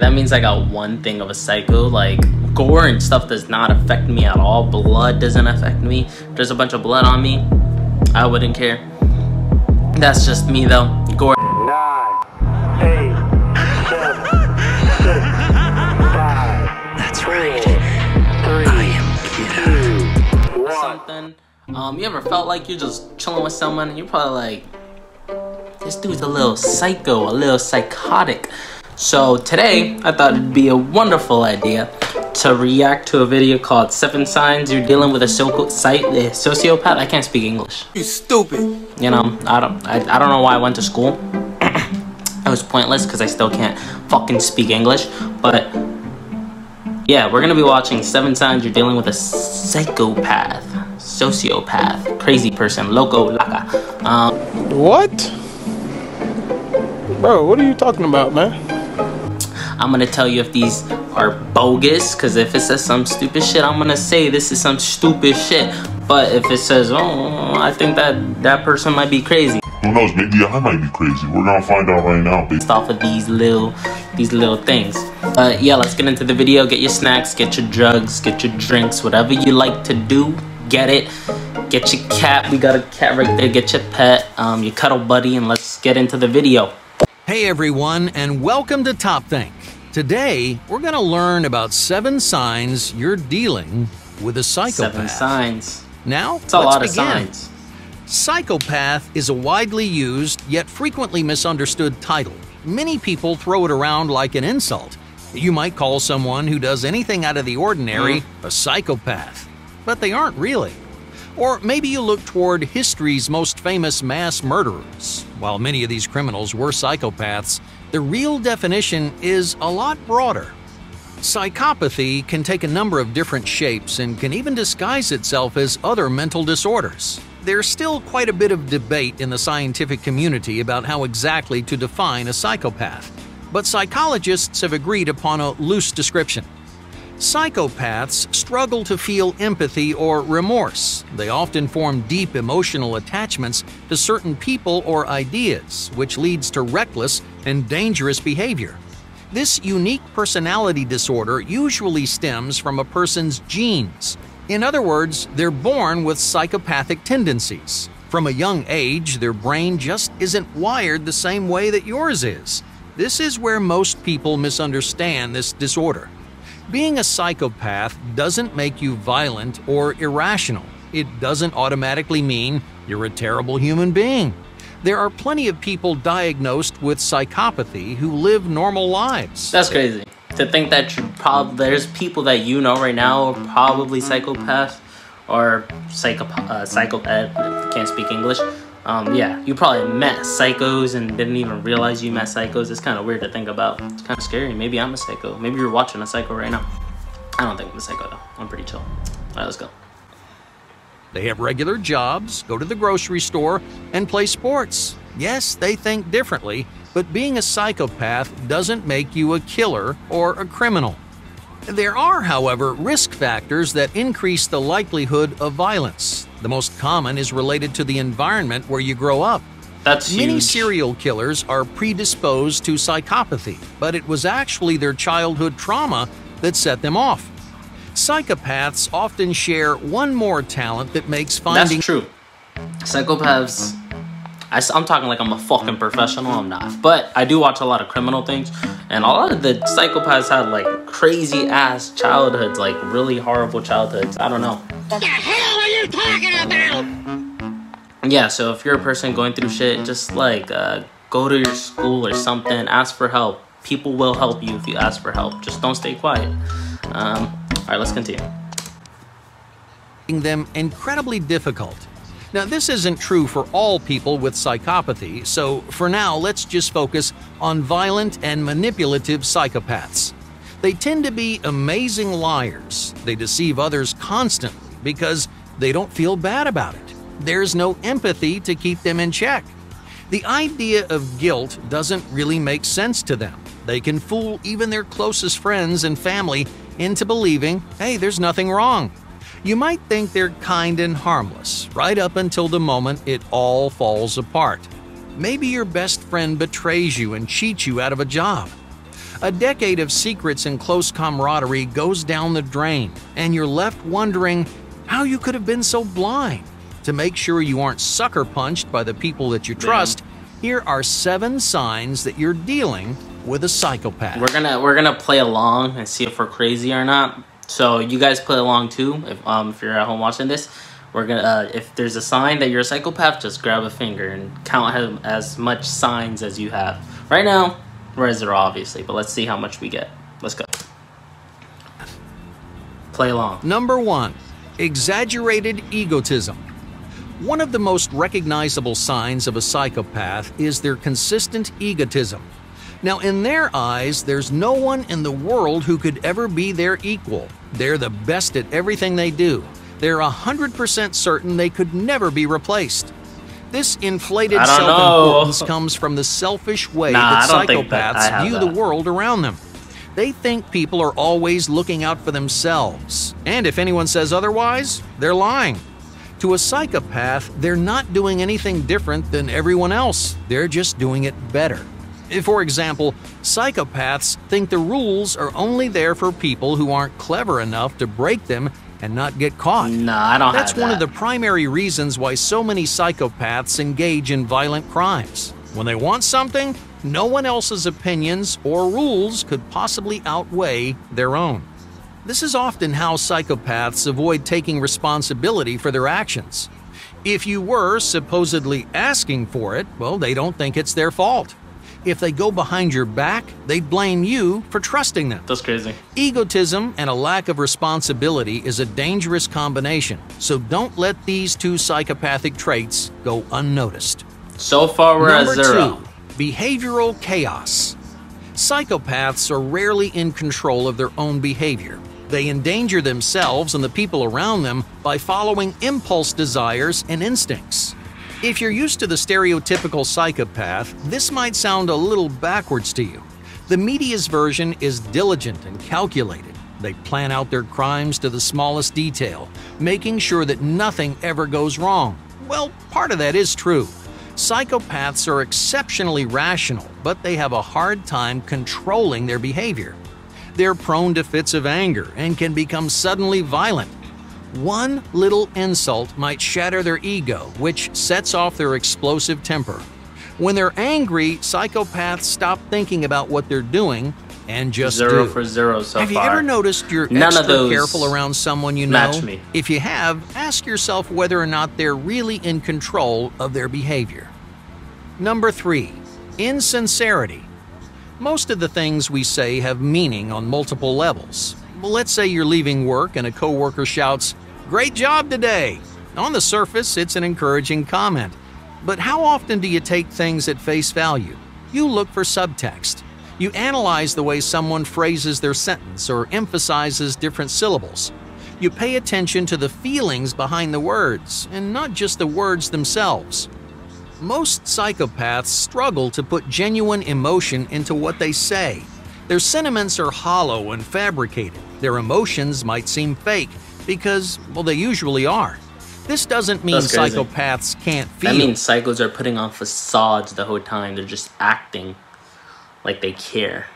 That means I got one thing of a psycho. Like, gore and stuff does not affect me at all. Blood doesn't affect me. If there's a bunch of blood on me, I wouldn't care. That's just me though. Gore. 9, 8, 7, 6, 5. That's right. 3, 2, 1. Something. You ever felt like you're just chilling with someone and you're probably like, this dude's a little psycho, a little psychotic. So today, I thought it'd be a wonderful idea to react to a video called 7 Signs You're Dealing with a Sociopath. I can't speak English. You stupid. You know, I don't know why I went to school. It was pointless because I still can't fucking speak English. But yeah, we're gonna be watching 7 Signs You're Dealing with a Psychopath, Sociopath, Crazy Person, Loco, Laka. What? Bro, what are you talking about, man? I'm gonna tell you if these are bogus, because if it says some stupid shit, I'm gonna say this is some stupid shit. But if it says, oh, I think that person might be crazy. Who knows, maybe I might be crazy. We're gonna find out right now, based off of these little things. Yeah, let's get into the video. Get your snacks, get your drugs, get your drinks, whatever you like to do, get it. Get your cat, we got a cat right there, get your pet, your cuddle buddy, and let's get into the video. Hey everyone, and welcome to Top Think. Today, we're going to learn about 7 signs you're dealing with a psychopath. 7 signs. Now, it's a lot of signs. Psychopath is a widely used, yet frequently misunderstood title. Many people throw it around like an insult. You might call someone who does anything out of the ordinary a psychopath, but they aren't really. Or maybe you look toward history's most famous mass murderers. While many of these criminals were psychopaths, the real definition is a lot broader. Psychopathy can take a number of different shapes and can even disguise itself as other mental disorders. There's still quite a bit of debate in the scientific community about how exactly to define a psychopath, but psychologists have agreed upon a loose description. Psychopaths struggle to feel empathy or remorse. They often form deep emotional attachments to certain people or ideas, which leads to reckless and dangerous behavior. This unique personality disorder usually stems from a person's genes. In other words, they're born with psychopathic tendencies. From a young age, their brain just isn't wired the same way that yours is. This is where most people misunderstand this disorder. Being a psychopath doesn't make you violent or irrational. It doesn't automatically mean you're a terrible human being. There are plenty of people diagnosed with psychopathy who live normal lives. That's crazy. To think that there's people that you know right now are probably psychopaths or psychopath. Can't speak English. Yeah, you probably met psychos and didn't even realize you met psychos. It's kind of weird to think about. It's kind of scary. Maybe I'm a psycho. Maybe you're watching a psycho right now. I don't think I'm a psycho though. I'm pretty chill. All right, let's go. They have regular jobs, go to the grocery store, and play sports. Yes, they think differently, but being a psychopath doesn't make you a killer or a criminal. There are, however, risk factors that increase the likelihood of violence. The most common is related to the environment where you grow up. That's huge. Many serial killers are predisposed to psychopathy, but it was actually their childhood trauma that set them off. Psychopaths often share one more talent that makes finding— That's true. Psychopaths, I'm talking like I'm a fucking professional, I'm not. But I do watch a lot of criminal things, and a lot of the psychopaths had like crazy ass childhoods, like really horrible childhoods. I don't know. What the hell are you talking about? Yeah, so if you're a person going through shit, just like go to your school or something, ask for help. People will help you if you ask for help. Just don't stay quiet. All right, let's continue. Them incredibly difficult. Now, this isn't true for all people with psychopathy, so for now, let's just focus on violent and manipulative psychopaths. They tend to be amazing liars. They deceive others constantly because they don't feel bad about it. There's no empathy to keep them in check. The idea of guilt doesn't really make sense to them. They can fool even their closest friends and family into believing, hey, there's nothing wrong. You might think they're kind and harmless, right up until the moment it all falls apart. Maybe your best friend betrays you and cheats you out of a job. A decade of secrets and close camaraderie goes down the drain, and you're left wondering how you could have been so blind. To make sure you aren't sucker punched by the people that you trust, here are 7 signs that you're dealing with a psychopath. We're gonna play along and see if we're crazy or not. So you guys play along too. If you're at home watching this, we're gonna if there's a sign that you're a psychopath, just grab a finger and count as much signs as you have. Right now, we're at 0 obviously, but let's see how much we get. Let's go. Play along. Number 1, exaggerated egotism. One of the most recognizable signs of a psychopath is their consistent egotism. Now, in their eyes, there's no one in the world who could ever be their equal. They're the best at everything they do. They're 100% certain they could never be replaced. This inflated self-importance comes from the selfish way that psychopaths view the world around them. They think people are always looking out for themselves, and if anyone says otherwise, they're lying. To a psychopath, they're not doing anything different than everyone else. They're just doing it better. For example, psychopaths think the rules are only there for people who aren't clever enough to break them and not get caught. No, I don't have that. That's one of the primary reasons why so many psychopaths engage in violent crimes. When they want something, no one else's opinions or rules could possibly outweigh their own. This is often how psychopaths avoid taking responsibility for their actions. If you were supposedly asking for it, well, they don't think it's their fault. If they go behind your back, they'd blame you for trusting them. That's crazy. Egotism and a lack of responsibility is a dangerous combination, so don't let these 2 psychopathic traits go unnoticed. So far, we're at 0. Number 2, behavioral chaos. Psychopaths are rarely in control of their own behavior. They endanger themselves and the people around them by following impulse desires and instincts. If you're used to the stereotypical psychopath, this might sound a little backwards to you. The media's version is diligent and calculated. They plan out their crimes to the smallest detail, making sure that nothing ever goes wrong. Well, part of that is true. Psychopaths are exceptionally rational, but they have a hard time controlling their behavior. They're prone to fits of anger and can become suddenly violent. One little insult might shatter their ego, which sets off their explosive temper. When they're angry, psychopaths stop thinking about what they're doing and just 0 do. for 0 so far. Have you ever noticed you're extra careful around someone you know? Match me. If you have, ask yourself whether or not they're really in control of their behavior. Number 3, insincerity. Most of the things we say have meaning on multiple levels. Let's say you're leaving work and a coworker shouts, "Great job today!" On the surface, it's an encouraging comment. But how often do you take things at face value? You look for subtext. You analyze the way someone phrases their sentence or emphasizes different syllables. You pay attention to the feelings behind the words, and not just the words themselves. Most psychopaths struggle to put genuine emotion into what they say. Their sentiments are hollow and fabricated. Their emotions might seem fake because, well, they usually are. This doesn't mean psychopaths can't feel. That means psychos are putting on facades the whole time. They're just acting like they care.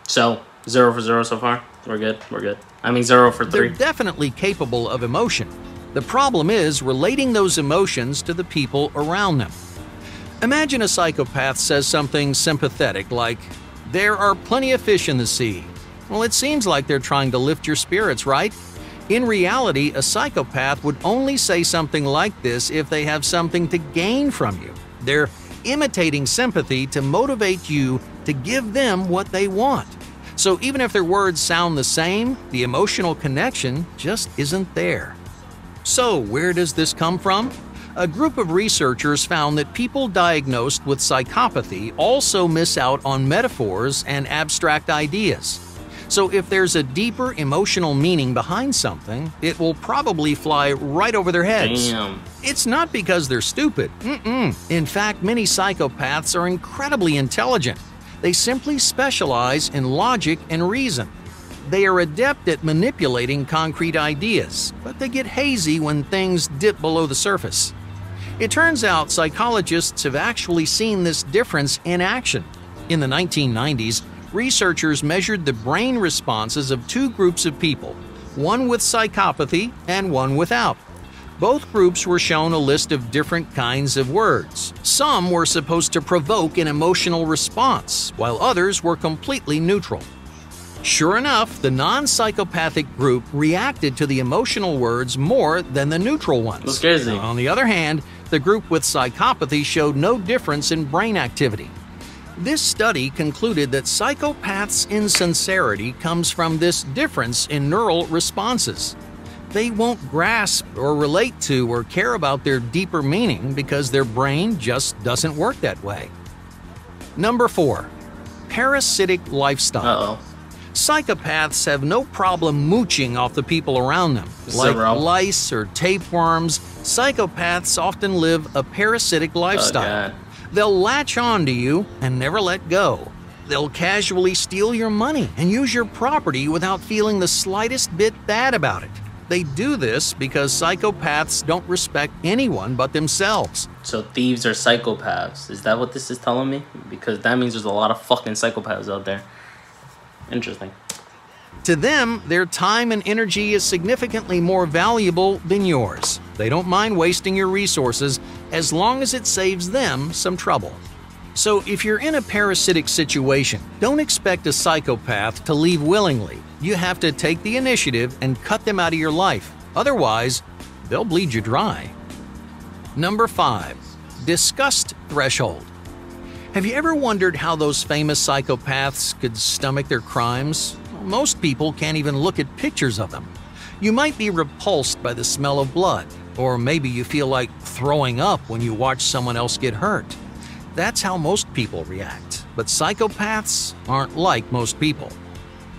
So, 0 for 0 so far. We're good. We're good. I mean, 0 for 3. They're definitely capable of emotion. The problem is relating those emotions to the people around them. Imagine a psychopath says something sympathetic like, "There are plenty of fish in the sea." Well, it seems like they're trying to lift your spirits, right? In reality, a psychopath would only say something like this if they have something to gain from you. They're imitating sympathy to motivate you to give them what they want. So even if their words sound the same, the emotional connection just isn't there. So where does this come from? A group of researchers found that people diagnosed with psychopathy also miss out on metaphors and abstract ideas. So if there's a deeper emotional meaning behind something, it will probably fly right over their heads. Damn. It's not because they're stupid. In fact, many psychopaths are incredibly intelligent. They simply specialize in logic and reason. They are adept at manipulating concrete ideas, but they get hazy when things dip below the surface. It turns out psychologists have actually seen this difference in action. In the 1990s, researchers measured the brain responses of two groups of people, one with psychopathy and one without. Both groups were shown a list of different kinds of words. Some were supposed to provoke an emotional response, while others were completely neutral. Sure enough, the non-psychopathic group reacted to the emotional words more than the neutral ones. That's crazy. On the other hand, the group with psychopathy showed no difference in brain activity. This study concluded that psychopaths' insincerity comes from this difference in neural responses. They won't grasp or relate to or care about their deeper meaning because their brain just doesn't work that way. Number 4. Parasitic Lifestyle. Uh-oh. Psychopaths have no problem mooching off the people around them. Like lice or tapeworms, psychopaths often live a parasitic lifestyle. They'll latch on to you and never let go. They'll casually steal your money and use your property without feeling the slightest bit bad about it. They do this because psychopaths don't respect anyone but themselves. So thieves are psychopaths. Is that what this is telling me? Because that means there's a lot of fucking psychopaths out there. Interesting. To them, their time and energy is significantly more valuable than yours. They don't mind wasting your resources as long as it saves them some trouble. So if you're in a parasitic situation, don't expect a psychopath to leave willingly. You have to take the initiative and cut them out of your life. Otherwise, they'll bleed you dry. Number 5. Disgust Threshold. Have you ever wondered how those famous psychopaths could stomach their crimes? Most people can't even look at pictures of them. You might be repulsed by the smell of blood, or maybe you feel like throwing up when you watch someone else get hurt. That's how most people react, but psychopaths aren't like most people.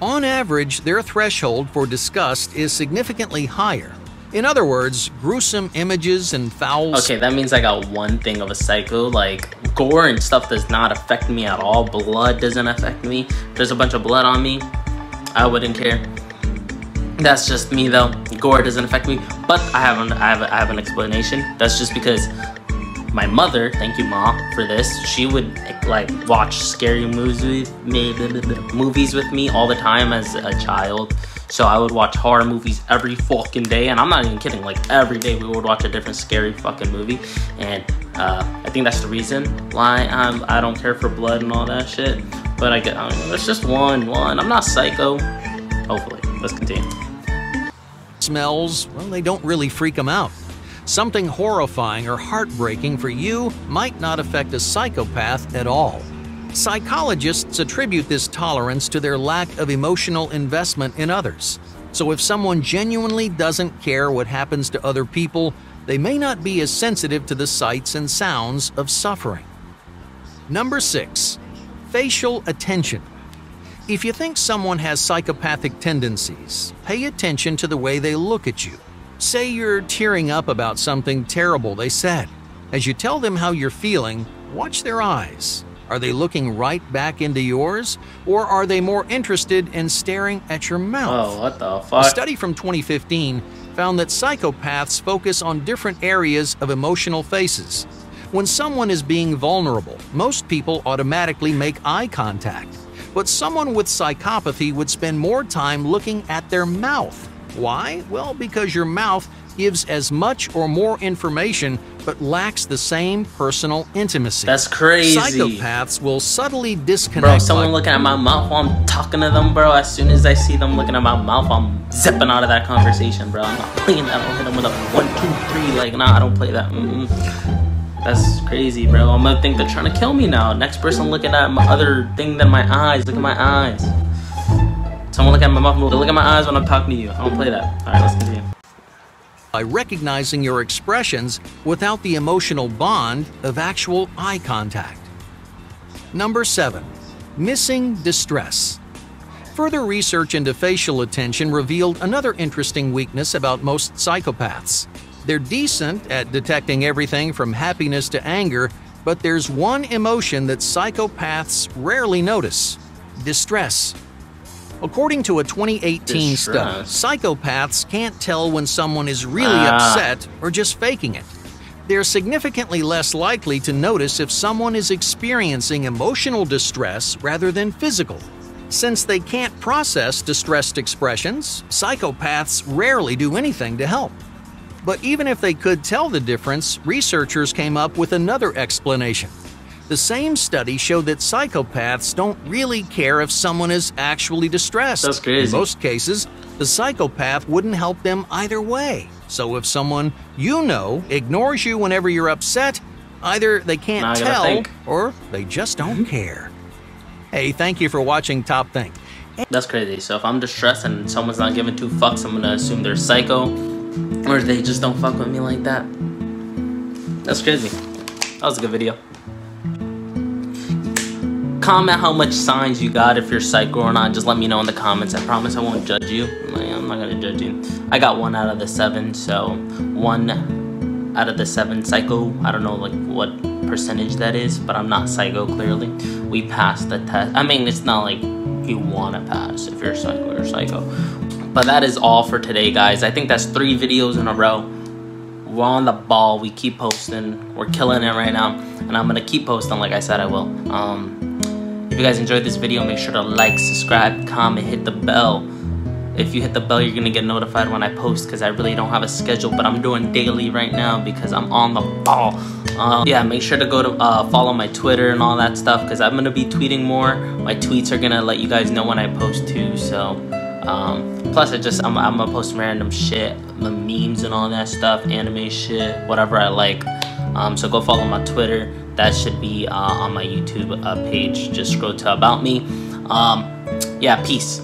On average, their threshold for disgust is significantly higher. In other words, gruesome images and foul... Okay, that means I got one thing of a psycho. Like, gore and stuff does not affect me at all. Blood doesn't affect me. If there's a bunch of blood on me, I wouldn't care. That's just me, though. Gore doesn't affect me. But I have an explanation. That's just because my mother, thank you, Ma, for this. She would like watch scary movies with me all the time as a child. So I would watch horror movies every fucking day, and I'm not even kidding. Like every day we would watch a different scary fucking movie, and I think that's the reason why I don't care for blood and all that shit. But it's just one. I'm not psycho. Hopefully, let's continue. Smells, well, they don't really freak them out. Something horrifying or heartbreaking for you might not affect a psychopath at all. Psychologists attribute this tolerance to their lack of emotional investment in others. So if someone genuinely doesn't care what happens to other people, they may not be as sensitive to the sights and sounds of suffering. Number 6. Facial attention. If you think someone has psychopathic tendencies, pay attention to the way they look at you. Say you're tearing up about something terrible they said. As you tell them how you're feeling, watch their eyes. Are they looking right back into yours, or are they more interested in staring at your mouth? Oh, what the fuck? A study from 2015 found that psychopaths focus on different areas of emotional faces. When someone is being vulnerable, most people automatically make eye contact. But someone with psychopathy would spend more time looking at their mouth. Why? Well, because your mouth gives as much or more information but lacks the same personal intimacy. That's crazy. Psychopaths will subtly disconnect. Bro, someone looking at my mouth while I'm talking to them, bro. As soon as I see them looking at my mouth, I'm zipping out of that conversation, bro. I'm not playing that. I don't hit them with a 1, 2, 3. Like, nah, I don't play that. That's crazy, bro. I'm gonna think they're trying to kill me now. Next person looking at my other thing than my eyes. Look at my eyes. Someone look at my mouth. Look at my eyes when I'm talking to you. I don't play that. All right, let's continue. By recognizing your expressions without the emotional bond of actual eye contact. Number 7. Missing distress. Further research into facial attention revealed another interesting weakness about most psychopaths. They're decent at detecting everything from happiness to anger, but there's one emotion that psychopaths rarely notice: distress. According to a 2018 study, psychopaths can't tell when someone is really upset or just faking it. They're significantly less likely to notice if someone is experiencing emotional distress rather than physical. Since they can't process distressed expressions, psychopaths rarely do anything to help. But even if they could tell the difference, researchers came up with another explanation. The same study showed that psychopaths don't really care if someone is actually distressed. That's crazy. In most cases, the psychopath wouldn't help them either way. So if someone you know ignores you whenever you're upset, either they can't tell or they just don't care. Hey, thank you for watching Top Think. That's crazy. So if I'm distressed and someone's not giving two fucks, I'm gonna assume they're psycho, or they just don't fuck with me like that. That's crazy. That was a good video. Comment how much signs you got, if you're psycho or not. Just let me know in the comments. I promise I won't judge you. I'm not gonna judge you. I got 1 out of the 7, so 1 out of the 7 psycho. I don't know like what percentage that is, but I'm not psycho, clearly. We passed the test. I mean, it's not like you want to pass. If you're psycho, you're psycho. But that is all for today, guys. I think that's 3 videos in a row. We're on the ball. We keep posting. We're killing it right now, and I'm gonna keep posting like I said I will. If you guys enjoyed this video, make sure to like, subscribe, comment, hit the bell. If you hit the bell, you're gonna get notified when I post, because I really don't have a schedule, but I'm doing daily right now because I'm on the ball. Yeah, make sure to go to follow my Twitter and all that stuff, because I'm gonna be tweeting more. My tweets are gonna let you guys know when I post too. So plus I'm gonna post random shit, the memes and all that stuff, anime shit, whatever I like. So go follow my Twitter. That should be on my YouTube page. Just scroll to About Me. Yeah, peace.